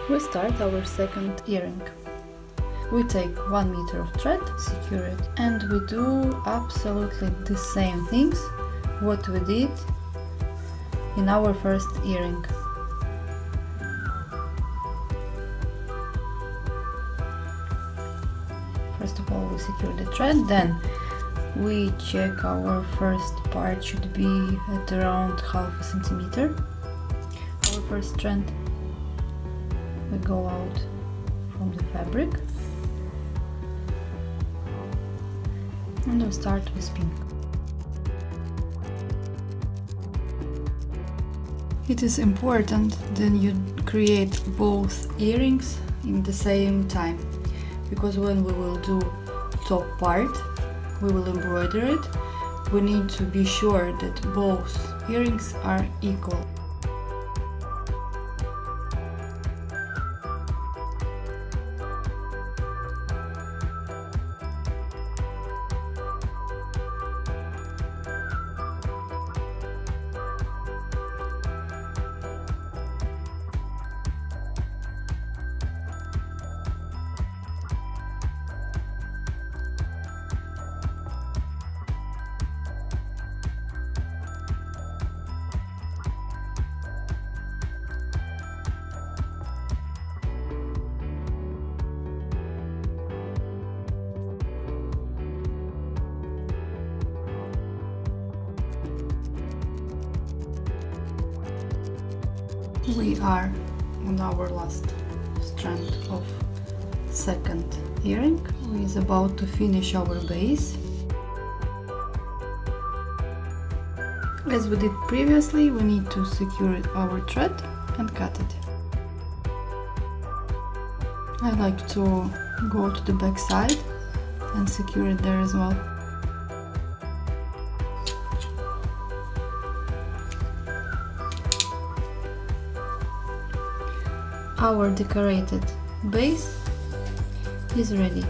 We start our second earring. We take 1 meter of thread, secure it, and we do absolutely the same things what we did in our first earring. First of all, we secure the thread, then we check our first part should be at around ½ centimeter. Our first strand. We go out from the fabric and we'll start with pink. It is important that you create both earrings in the same time, because when we will do top part, we will embroider it, we need to be sure that both earrings are equal. We are on our last strand of second earring. We is about to finish our base. As we did previously, we need to secure our thread and cut it. I like to go to the back side and secure it there as well. Our decorated base is ready.